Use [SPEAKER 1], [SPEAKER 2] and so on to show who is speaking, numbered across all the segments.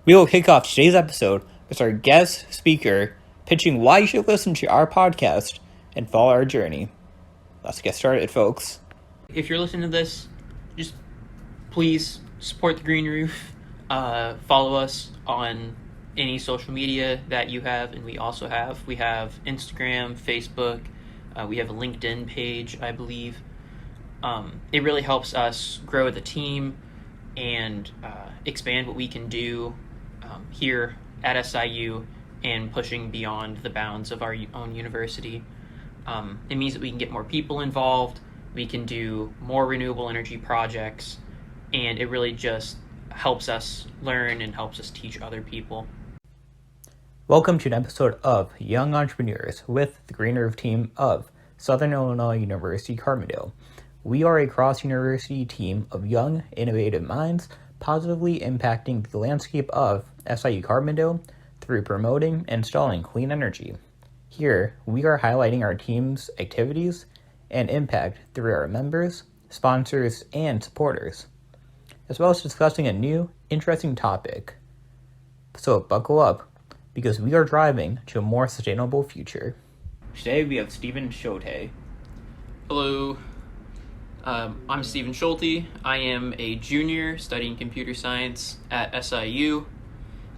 [SPEAKER 1] We will kick off today's episode with our guest speaker pitching why you should listen to our podcast and follow our journey. Let's get started, folks.
[SPEAKER 2] If you're listening to this, just please support the Green Roof. Follow us on any social media that you have, and we also have. We have Instagram, Facebook. We have a LinkedIn page, I believe. It really helps us grow the team and expand what we can do here at SIU and pushing beyond the bounds of our own university. It means that we can get more people involved, we can do more renewable energy projects, and it really just helps us learn and helps us teach other people.
[SPEAKER 1] Welcome to an episode of Young Entrepreneurs with the Green Roof team of Southern Illinois University Carbondale. We are a cross-university team of young, innovative minds positively impacting the landscape of SIU Carbondale through promoting and installing clean energy. Here, we are highlighting our team's activities and impact through our members, sponsors, and supporters, as well as discussing a new, interesting topic. So buckle up, because we are driving to a more sustainable future. Today we have Stephen Schulte.
[SPEAKER 2] Hello, I'm Stephen Schulte. I am a junior studying computer science at SIU.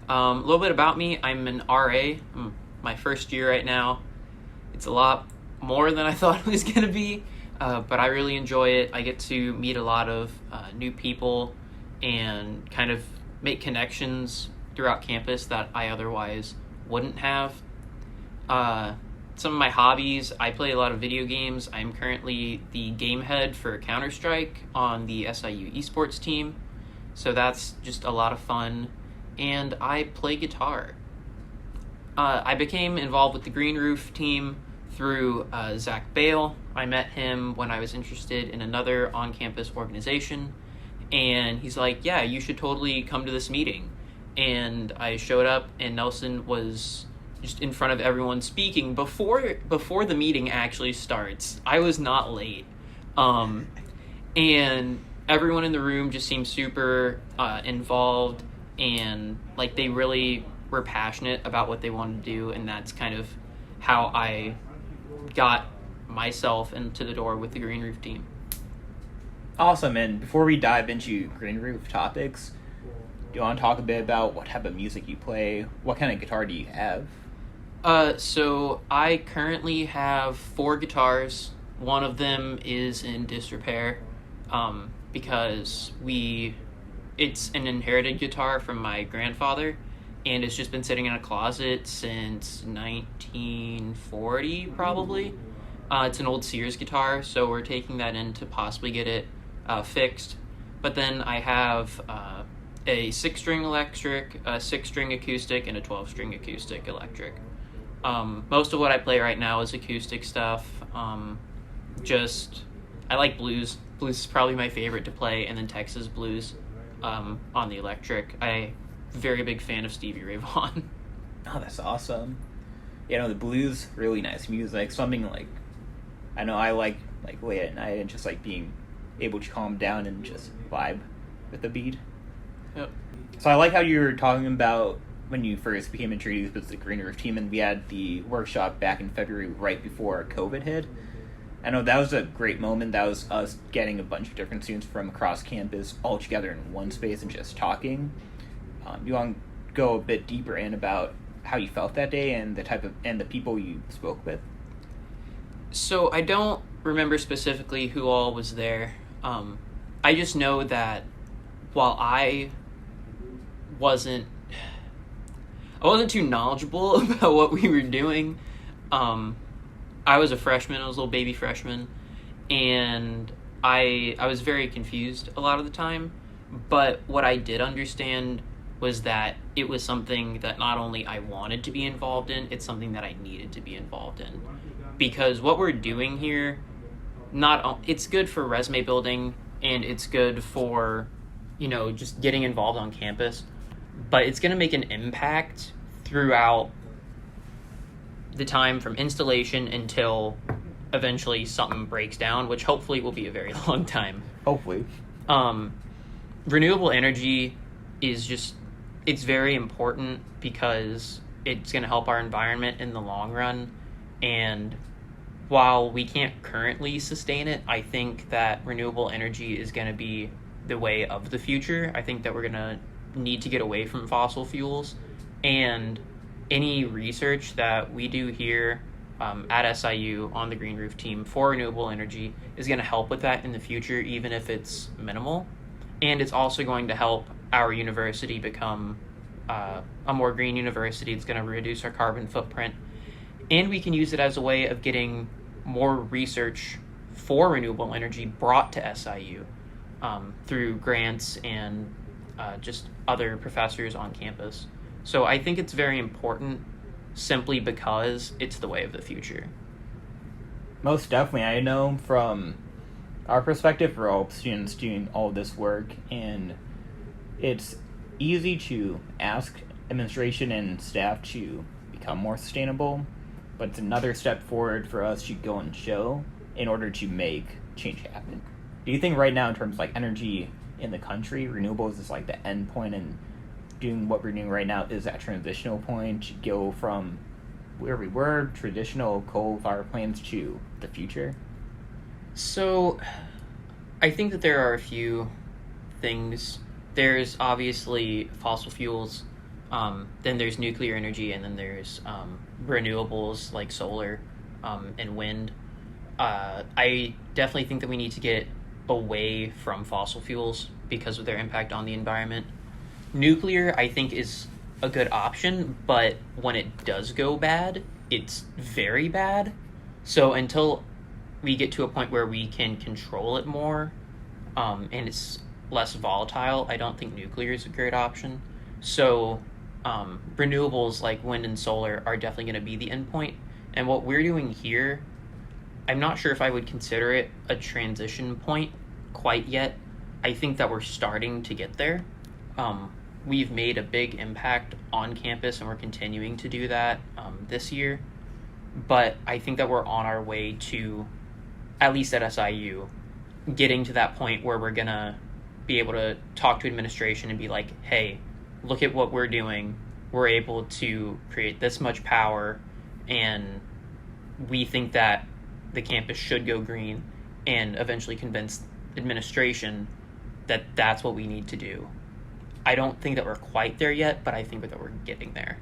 [SPEAKER 2] A little bit about me, I'm an RA. I'm my first year right now. It's a lot more than I thought it was going to be, but I really enjoy it. I get to meet a lot of new people and kind of make connections throughout campus that I otherwise wouldn't have. Some of my hobbies, I play a lot of video games. I'm currently the game head for Counter-Strike on the SIU esports team, so that's just a lot of fun. And I play guitar. I became involved with the Green Roof team through Zach Bale. I met him when I was interested in another on-campus organization, and he's like, yeah, you should totally come to this meeting. And I showed up, and Nelson was just in front of everyone speaking before the meeting actually starts. I was not late. And everyone in the room just seemed super involved, and like they really were passionate about what they wanted to do, and that's kind of how I got myself into the door with the Green Roof team.
[SPEAKER 1] Awesome, and before we dive into Green Roof topics, do you want to talk a bit about what type of music you play? What kind of guitar do you have?
[SPEAKER 2] So I currently have 4 guitars. One of them is in disrepair, because it's an inherited guitar from my grandfather, and it's just been sitting in a closet since 1940, probably. It's an old Sears guitar, so we're taking that in to possibly get it fixed. But then I have a 6-string electric, a 6-string acoustic, and a 12-string acoustic electric. Most of what I play right now is acoustic stuff. I like blues. Blues is probably my favorite to play, and then Texas blues on the electric. I'm a very big fan of Stevie Ray Vaughan.
[SPEAKER 1] Oh, that's awesome. The blues, really nice music. Something like, I know I like late at night and just like being able to calm down and just vibe with the beat.
[SPEAKER 2] Yep.
[SPEAKER 1] So I like how you were talking about when you first became introduced with the Green Roof team, and we had the workshop back in February right before COVID hit. I know that was a great moment. That was us getting a bunch of different students from across campus all together in one space and just talking. You want to go a bit deeper in about how you felt that day and the people you spoke with?
[SPEAKER 2] So I don't remember specifically who all was there. I just know that while I wasn't too knowledgeable about what we were doing, I was a freshman. I was a little baby freshman, and I was very confused a lot of the time. But what I did understand was that it was something that not only I wanted to be involved in, it's something that I needed to be involved in. Because what we're doing here, it's good for resume building, and it's good for, just getting involved on campus, but it's going to make an impact throughout the time from installation until eventually something breaks down, which hopefully will be a very long time.
[SPEAKER 1] Hopefully.
[SPEAKER 2] Renewable energy is it's very important because it's going to help our environment in the long run. And while we can't currently sustain it, I think that renewable energy is going to be the way of the future. I think that we're going to need to get away from fossil fuels. And any research that we do here at SIU on the Green Roof team for renewable energy is going to help with that in the future, even if it's minimal. And it's also going to help our university become a more green university. It's going to reduce our carbon footprint. And we can use it as a way of getting more research for renewable energy brought to SIU through grants and just other professors on campus. So I think it's very important simply because it's the way of the future.
[SPEAKER 1] Most definitely. I know from our perspective, we're all students doing all this work, and it's easy to ask administration and staff to become more sustainable, but it's another step forward for us to go and show in order to make change happen. Do you think right now, in terms of like energy in the country, renewables is like the end point, and doing what we're doing right now is that transitional point to go from where we were, traditional coal-fired plants, to the future?
[SPEAKER 2] So I think that there are a few things. There's obviously fossil fuels, then there's nuclear energy, and then there's renewables like solar and wind. I definitely think that we need to get away from fossil fuels because of their impact on the environment. Nuclear, I think, is a good option, but when it does go bad, it's very bad. So until we get to a point where we can control it more, and it's less volatile, I don't think nuclear is a great option. So renewables like wind and solar are definitely going to be the end point. And what we're doing here, I'm not sure if I would consider it a transition point quite yet. I think that we're starting to get there. We've made a big impact on campus, and we're continuing to do that this year. But I think that we're on our way to, at least at SIU, getting to that point where we're going to be able to talk to administration and be like, hey, look at what we're doing. We're able to create this much power, and we think that the campus should go green, and eventually convince administration that that's what we need to do. I don't think that we're quite there yet, but I think that we're getting there.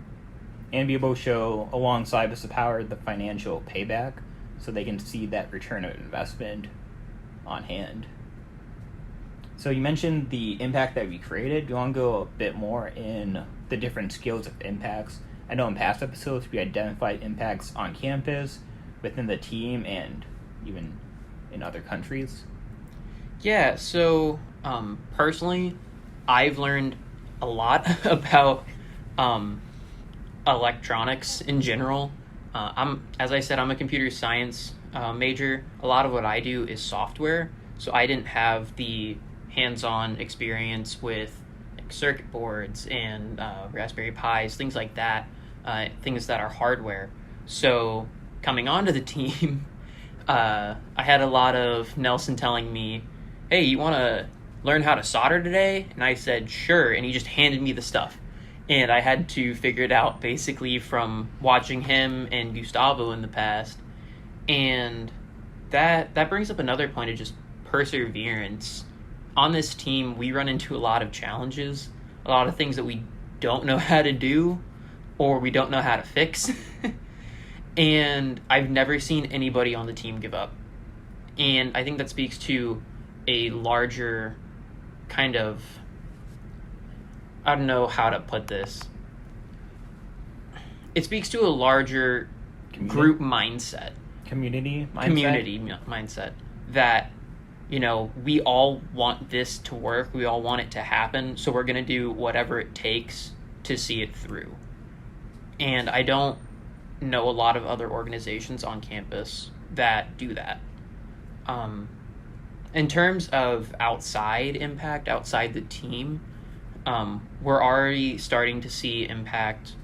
[SPEAKER 1] And be able to show, alongside this power, the financial payback, so they can see that return of investment on hand. So you mentioned the impact that we created. Do you want to go a bit more in the different scales of impacts? I know in past episodes we identified impacts on campus, within the team, and even in other countries.
[SPEAKER 2] Yeah, so personally, I've learned a lot about electronics in general. As I said, I'm a computer science major. A lot of what I do is software, so I didn't have the hands-on experience with like circuit boards and Raspberry Pis, things like that, things that are hardware. So coming onto the team, I had a lot of Nelson telling me, hey, you want to learn how to solder today? And I said, sure. And he just handed me the stuff. And I had to figure it out basically from watching him and Gustavo in the past. And that brings up another point of just perseverance. On this team, we run into a lot of challenges, a lot of things that we don't know how to do or we don't know how to fix. And I've never seen anybody on the team give up. And I think that speaks to a larger kind of, I don't know how to put this. It speaks to a larger group mindset.
[SPEAKER 1] Community
[SPEAKER 2] mindset that, you know, we all want this to work. We all want it to happen. So we're going to do whatever it takes to see it through. And I don't know a lot of other organizations on campus that do that. In terms of outside impact, outside the team, we're already starting to see impact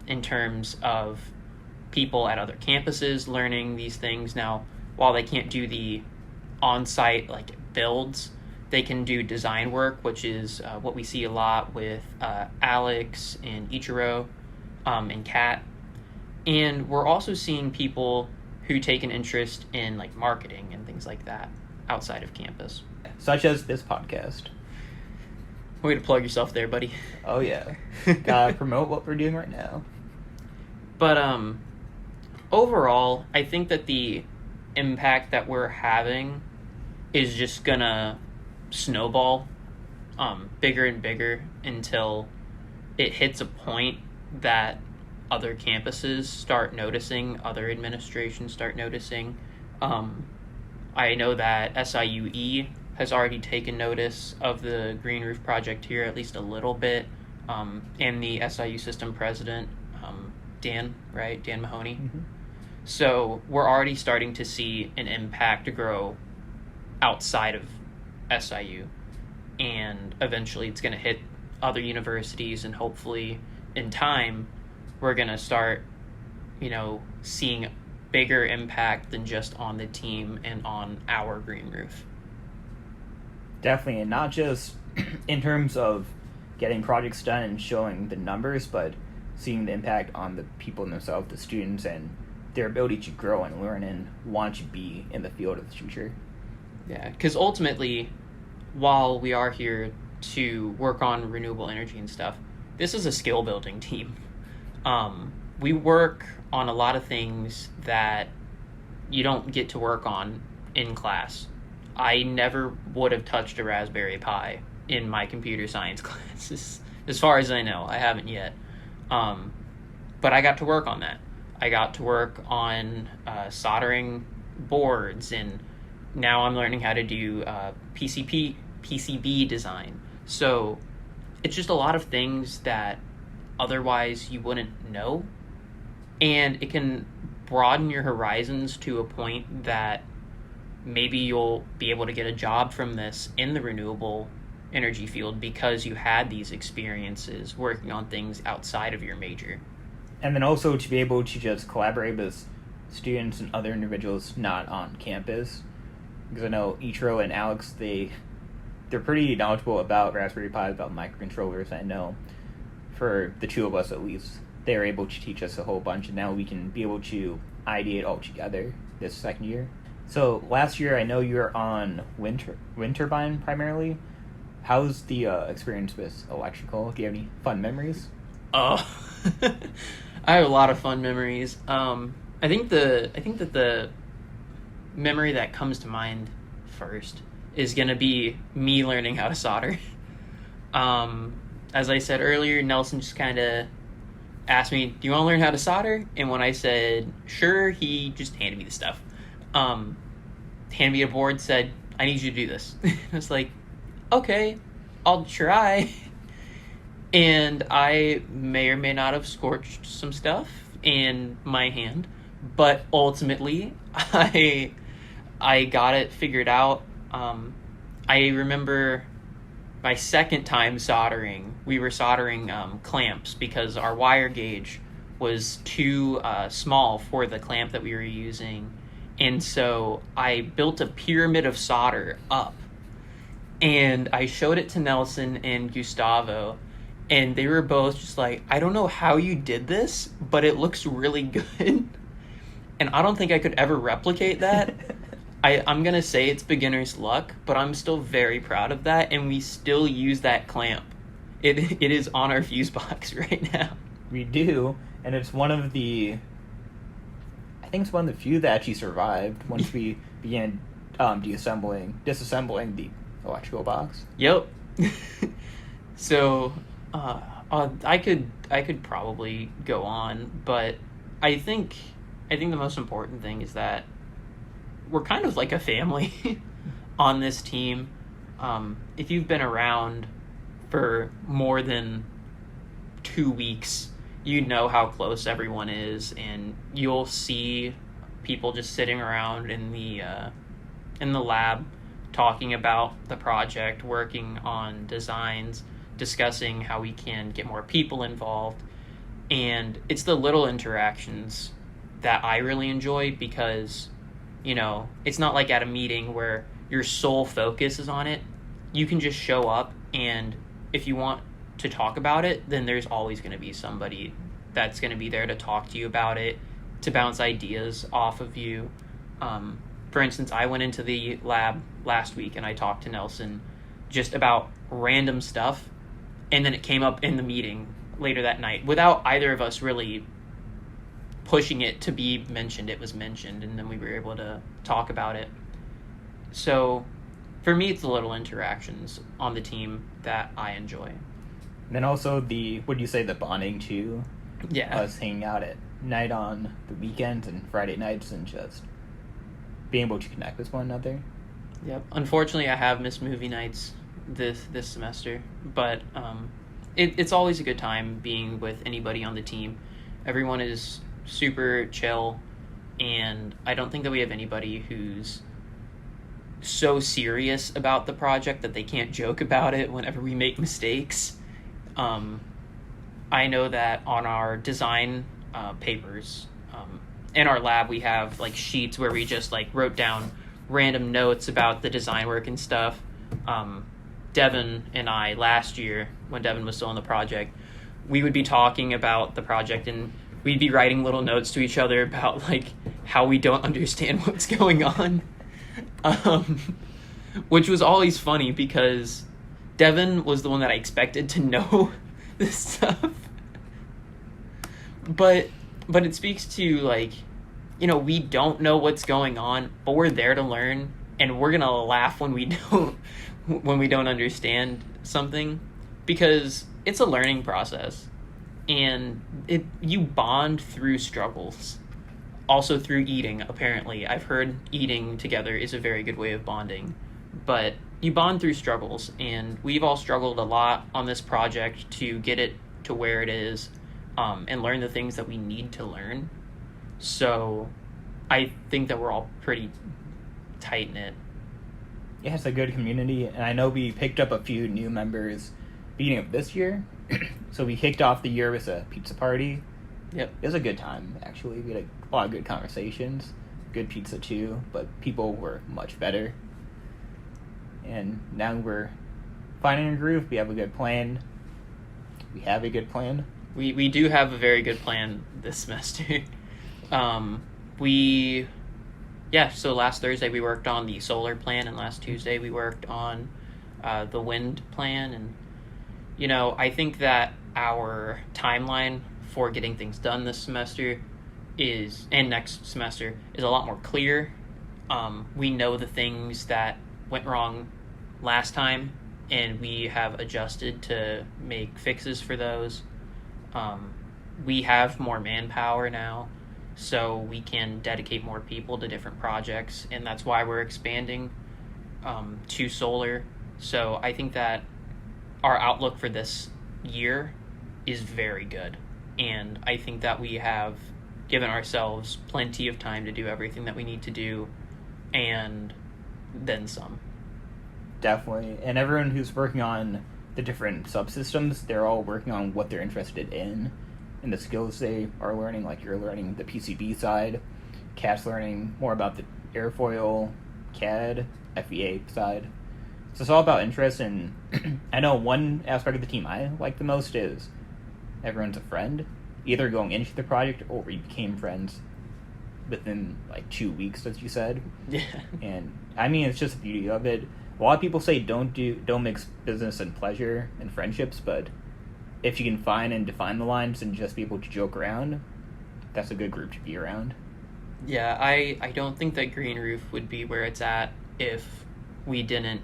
[SPEAKER 2] in terms of people at other campuses learning these things. Now, while they can't do the on-site like builds, They can do design work, which is what we see a lot with Alex and Ichiro and Kat. And we're also seeing people who take an interest in like marketing and things like that outside of campus.
[SPEAKER 1] Such as this podcast.
[SPEAKER 2] Way to plug yourself there, buddy.
[SPEAKER 1] Oh yeah. Gotta promote what we're doing right now.
[SPEAKER 2] But overall, I think that the impact that we're having is just gonna snowball bigger and bigger until it hits a point that other campuses start noticing, other administrations start noticing. I know that SIUE has already taken notice of the Green Roof project here, at least a little bit, and the SIU system president, Dan Mahoney.
[SPEAKER 1] Mm-hmm.
[SPEAKER 2] So we're already starting to see an impact grow outside of SIU, and eventually it's going to hit other universities, and hopefully in time we're going to start, seeing bigger impact than just on the team and on our Green Roof.
[SPEAKER 1] Definitely, and not just in terms of getting projects done and showing the numbers, but seeing the impact on the people themselves, the students, and their ability to grow and learn and want to be in the field of the future.
[SPEAKER 2] Yeah, because ultimately, while we are here to work on renewable energy and stuff, this is a skill building team. We work on a lot of things that you don't get to work on in class. I never would have touched a Raspberry Pi in my computer science classes. As far as I know, I haven't yet. But I got to work on that. I got to work on soldering boards, and now I'm learning how to do PCB design. So it's just a lot of things that otherwise you wouldn't know. And it can broaden your horizons to a point that maybe you'll be able to get a job from this in the renewable energy field because you had these experiences working on things outside of your major.
[SPEAKER 1] And then also to be able to just collaborate with students and other individuals not on campus. Because I know Ichiro and Alex, they're pretty knowledgeable about Raspberry Pi, about microcontrollers. I know for the two of us at least, they were able to teach us a whole bunch, and now we can be able to ideate all together this second year. So last year, I know you were on wind turbine primarily. How's the experience with electrical? Do you have any fun memories?
[SPEAKER 2] Oh, I have a lot of fun memories. I think that the memory that comes to mind first is gonna be me learning how to solder. As I said earlier, Nelson just kind of asked me, "Do you want to learn how to solder?" And when I said sure, he just handed me the stuff. Handed me a board, said, "I need you to do this." I was like, "Okay, I'll try." And I may or may not have scorched some stuff in my hand, but ultimately I got it figured out. I remember my second time soldering, we were soldering clamps because our wire gauge was too small for the clamp that we were using. And so I built a pyramid of solder up, and I showed it to Nelson and Gustavo, and they were both just like, "I don't know how you did this, but it looks really good." And I don't think I could ever replicate that. I'm going to say it's beginner's luck, but I'm still very proud of that, and we still use that clamp. It is on our fuse box right now.
[SPEAKER 1] We do, and it's one of the... I think it's one of the few that actually survived once we began disassembling the electrical box.
[SPEAKER 2] Yep. So, I could probably go on, but I think the most important thing is that we're kind of like a family on this team. If you've been around for more than 2 weeks, you know how close everyone is, and you'll see people just sitting around in the lab talking about the project, working on designs, discussing how we can get more people involved. And it's the little interactions that I really enjoy because, it's not like at a meeting where your sole focus is on it. you can just show up, and if you want to talk about it, then there's always going to be somebody that's going to be there to talk to you about it, to bounce ideas off of you. For instance, I went into the lab last week and I talked to Nelson just about random stuff, and then it came up in the meeting later that night without either of us really pushing it to be mentioned. It was mentioned, and then we were able to talk about it. So for me, it's the little interactions on the team that I enjoy.
[SPEAKER 1] And then also the bonding too.
[SPEAKER 2] Yeah.
[SPEAKER 1] Us hanging out at night on the weekends and Friday nights and just being able to connect with one another.
[SPEAKER 2] Yep. Unfortunately, I have missed movie nights this semester, but it's always a good time being with anybody on the team. Everyone is super chill, and I don't think that we have anybody who's so serious about the project that they can't joke about it whenever we make mistakes. I know that on our design papers, in our lab, we have like sheets where we just like wrote down random notes about the design work and stuff. Devin and I, last year, when Devin was still on the project, we would be talking about the project, and we'd be writing little notes to each other about like how we don't understand what's going on. Which was always funny because Devin was the one that I expected to know this stuff. But it speaks to, like, you know, we don't know what's going on, but we're there to learn, and we're gonna laugh when we don't understand something, because it's a learning process, and you bond through struggles. Also through eating, apparently. I've heard eating together is a very good way of bonding. But you bond through struggles, and we've all struggled a lot on this project to get it to where it is, and learn the things that we need to learn. So I think that we're all pretty tight-knit.
[SPEAKER 1] Yeah, it's a good community, and I know we picked up a few new members beginning of this year. So we kicked off the year with a pizza party.
[SPEAKER 2] Yep.
[SPEAKER 1] It was a good time, actually. We had a lot of good conversations, good pizza too, but people were much better. And now we're finding a groove. We have a good plan. We
[SPEAKER 2] do have a very good plan this semester. So last Thursday we worked on the solar plan, and last Tuesday we worked on the wind plan. And, you know, I think that our timeline for getting things done this semester and next semester is a lot more clear. We know the things that went wrong last time, and we have adjusted to make fixes for those. We have more manpower now, so we can dedicate more people to different projects, and that's why we're expanding to solar. So I think that our outlook for this year is very good, and I think that we have given ourselves plenty of time to do everything that we need to do, and then some.
[SPEAKER 1] Definitely. And everyone who's working on the different subsystems, they're all working on what they're interested in and the skills they are learning. Like, you're learning the PCB side, Kat's learning more about the airfoil, CAD, FEA side. So it's all about interest, and I know one aspect of the team I like the most is everyone's a friend, either going into the project or we became friends within like 2 weeks, as you said.
[SPEAKER 2] Yeah.
[SPEAKER 1] And I mean, it's just the beauty of it. A lot of people say don't mix business and pleasure and friendships, but if you can find and define the lines and just be able to joke around, that's a good group to be around.
[SPEAKER 2] Yeah, I don't think that Green Roof would be where it's at if we didn't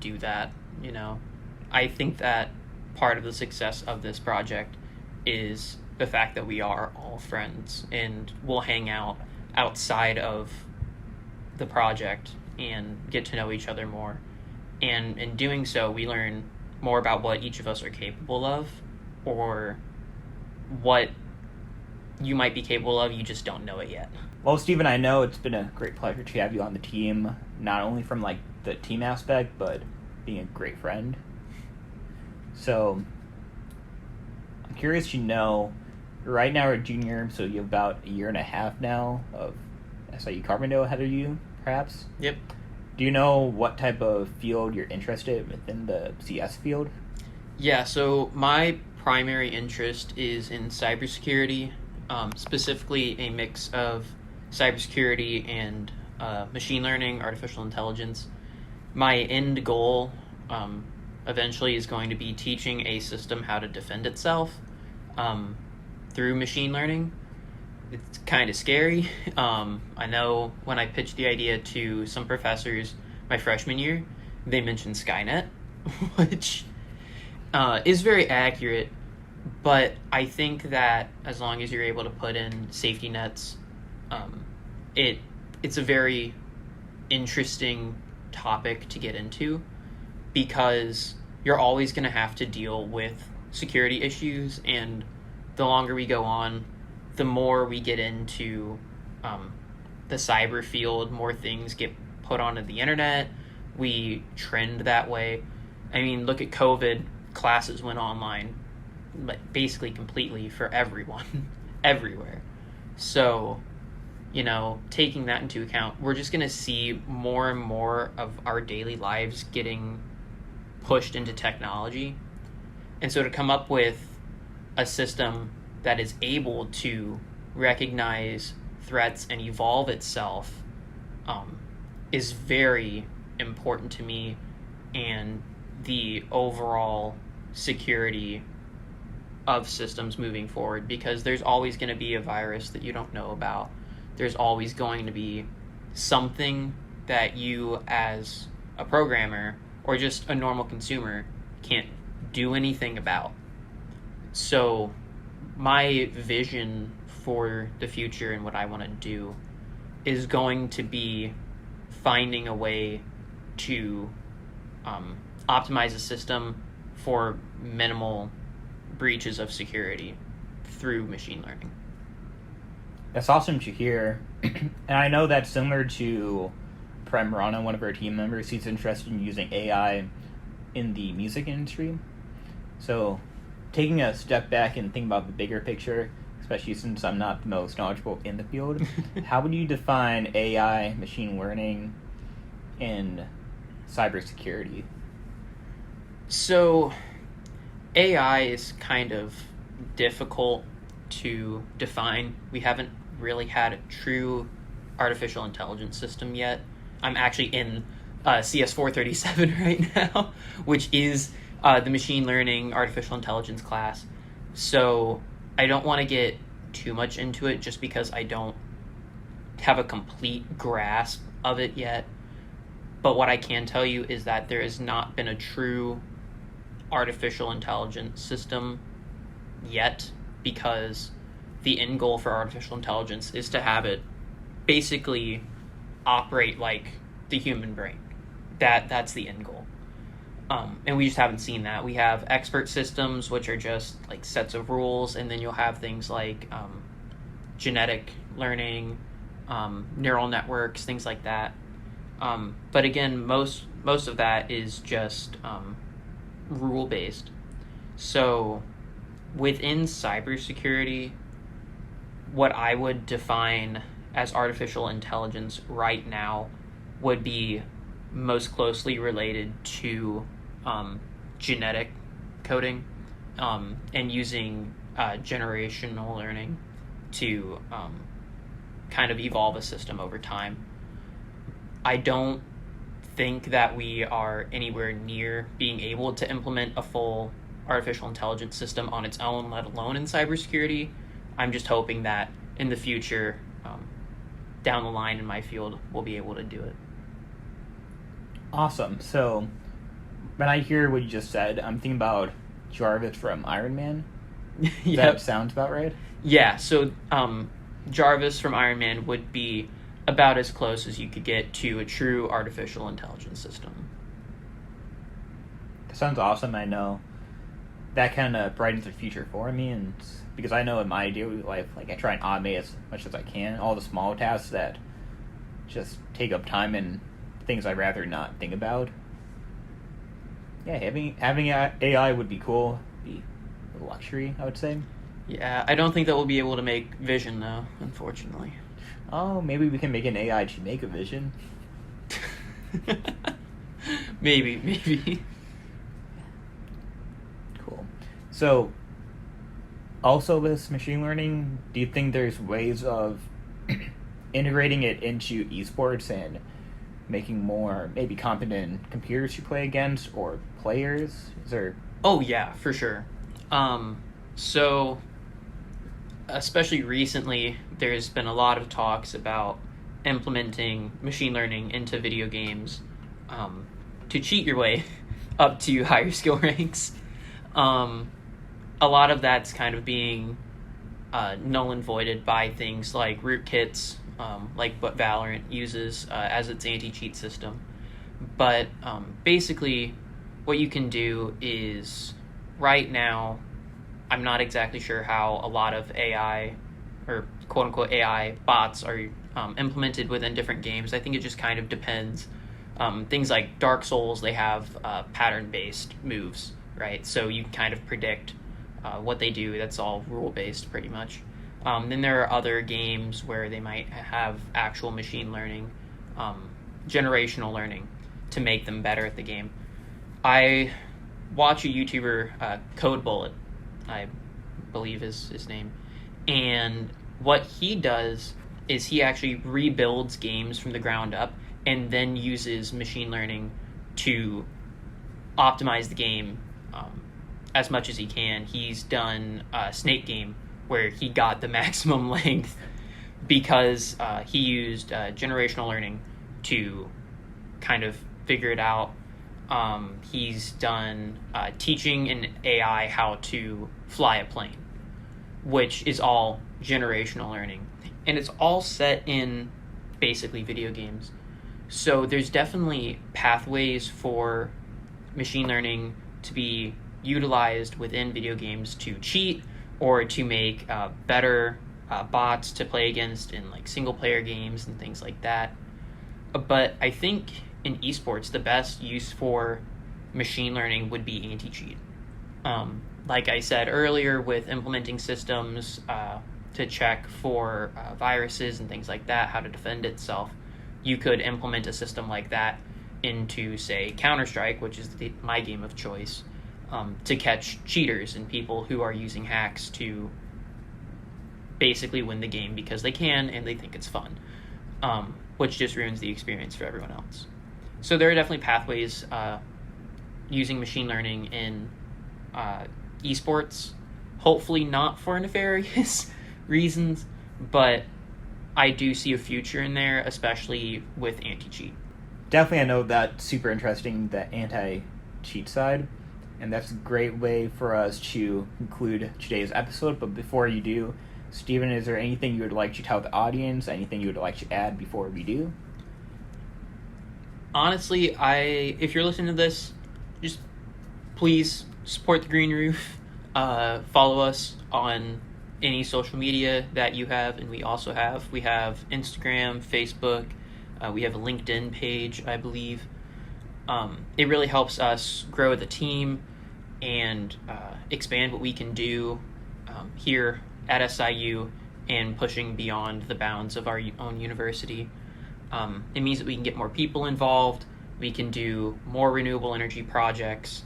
[SPEAKER 2] do that, you know. I think that part of the success of this project is the fact that we are all friends, and we'll hang out outside of the project and get to know each other more. And in doing so, we learn more about what each of us are capable of, or what you might be capable of, you just don't know it yet.
[SPEAKER 1] Well, Stephen, I know it's been a great pleasure to have you on the team, not only from like the team aspect, but being a great friend. So I'm curious to know, right now you're a junior, so you have about a year and a half now of SIU Carbondale ahead of you, perhaps?
[SPEAKER 2] Yep.
[SPEAKER 1] Do you know what type of field you're interested in within the CS field?
[SPEAKER 2] Yeah, so my primary interest is in cybersecurity, specifically a mix of cybersecurity and machine learning, artificial intelligence. My end goal eventually is going to be teaching a system how to defend itself um, through machine learning. It's kind of scary. I know when I pitched the idea to some professors my freshman year, they mentioned Skynet, which is very accurate, but I think that as long as you're able to put in safety nets, um, it's a very interesting topic to get into because you're always going to have to deal with security issues, and the longer we go on, the more we get into the cyber field, more things get put onto the internet. We trend that way. I mean, look at COVID. Classes went online, basically completely for everyone, everywhere. So, taking that into account, we're just going to see more and more of our daily lives getting pushed into technology. And so to come up with a system that is able to recognize threats and evolve itself is very important to me and the overall security of systems moving forward, because there's always going to be a virus that you don't know about. There's always going to be something that you as a programmer or just a normal consumer can't do anything about. So my vision for the future and what I want to do is going to be finding a way to optimize a system for minimal breaches of security through machine learning.
[SPEAKER 1] That's awesome to hear. And I know that's similar to Prem Rana, one of our team members. He's interested in using AI in the music industry. So taking a step back and thinking about the bigger picture, especially since I'm not the most knowledgeable in the field, how would you define AI, machine learning, and cybersecurity?
[SPEAKER 2] So AI is kind of difficult to define. We haven't really had a true artificial intelligence system yet. I'm actually in CS 437 right now, which is the machine learning artificial intelligence class. So I don't want to get too much into it just because I don't have a complete grasp of it yet. But what I can tell you is that there has not been a true artificial intelligence system yet, because the end goal for artificial intelligence is to have it basically operate like the human brain. That's the end goal. And we just haven't seen that. We have expert systems, which are just like sets of rules, and then you'll have things like genetic learning, neural networks, things like that. But again, most of that is just rule-based. So within cybersecurity, what I would define as artificial intelligence right now would be most closely related to genetic coding and using generational learning to kind of evolve a system over time. I don't think that we are anywhere near being able to implement a full artificial intelligence system on its own, let alone in cybersecurity. I'm just hoping that in the future, down the line in my field, we'll be able to do it.
[SPEAKER 1] Awesome. So when I hear what you just said, I'm thinking about Jarvis from Iron Man.
[SPEAKER 2] Yep.
[SPEAKER 1] That sounds about right?
[SPEAKER 2] Yeah, so Jarvis from Iron Man would be about as close as you could get to a true artificial intelligence system.
[SPEAKER 1] That sounds awesome. I know that kind of brightens the future for me, and because I know in my daily life, like I try and automate as much as I can, all the small tasks that just take up time and things I'd rather not think about. Yeah, having AI would be cool. Be a luxury, I would say.
[SPEAKER 2] Yeah, I don't think that we'll be able to make vision, though, unfortunately.
[SPEAKER 1] Oh, maybe we can make an AI to make a vision.
[SPEAKER 2] Maybe.
[SPEAKER 1] Cool. So, also with machine learning, do you think there's ways of integrating it into esports and making more maybe competent computers you play against or players? Is there?
[SPEAKER 2] Oh yeah, for sure. So especially recently, there's been a lot of talks about implementing machine learning into video games um, to cheat your way up to higher skill ranks. Um, a lot of that's kind of being null and voided by things like rootkits, like what Valorant uses as its anti-cheat system. But basically, what you can do is right now, I'm not exactly sure how a lot of AI or quote unquote AI bots are implemented within different games. I think it just kind of depends. Things like Dark Souls, they have pattern based moves, right? So you can kind of predict what they do. That's all rule based, pretty much. Then there are other games where they might have actual machine learning, generational learning, to make them better at the game. I watch a YouTuber, Code Bullet, I believe is his name, and what he does is he actually rebuilds games from the ground up and then uses machine learning to optimize the game as much as he can. He's done a Snake Game where he got the maximum length because he used generational learning to kind of figure it out. He's done teaching an AI how to fly a plane, which is all generational learning. And it's all set in basically video games. So there's definitely pathways for machine learning to be utilized within video games to cheat or to make better bots to play against in like single player games and things like that. But I think in esports, the best use for machine learning would be anti-cheat. Like I said earlier, with implementing systems to check for viruses and things like that, how to defend itself, you could implement a system like that into, say, Counter-Strike, which is my game of choice, to catch cheaters and people who are using hacks to basically win the game because they can and they think it's fun, which just ruins the experience for everyone else. So there are definitely pathways using machine learning in esports, hopefully not for nefarious reasons, but I do see a future in there, especially with anti-cheat.
[SPEAKER 1] Definitely, I know that's super interesting, the anti-cheat side, and that's a great way for us to conclude today's episode. But before you do, Steven, is there anything you would like to tell the audience, anything you would like to add before we do?
[SPEAKER 2] Honestly, if you're listening to this, just please support the Green Roof. Follow us on any social media that you have, and we also have. We have Instagram, Facebook. We have a LinkedIn page, I believe. It really helps us grow the team and expand what we can do here at SIU and pushing beyond the bounds of our own university. It means that we can get more people involved, we can do more renewable energy projects,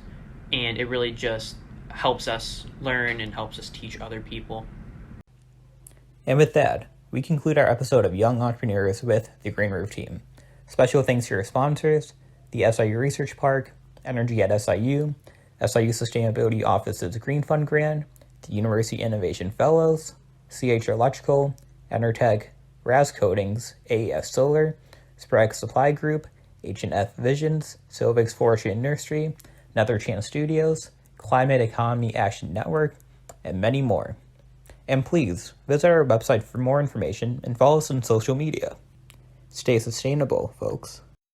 [SPEAKER 2] and it really just helps us learn and helps us teach other people.
[SPEAKER 1] And with that, we conclude our episode of Young Entrepreneurs with the Green Roof team. Special thanks to your sponsors, the SIU Research Park, Energy at SIU, SIU Sustainability Office's Green Fund Grant, the University Innovation Fellows, CH Electrical, Enertech, Raz Coatings, AES Solar, Sprague Supply Group, H&F Visions, Silvix Forestry and Nursery, Nether Chance Studios, Climate Economy Action Network, and many more. And please visit our website for more information and follow us on social media. Stay sustainable, folks.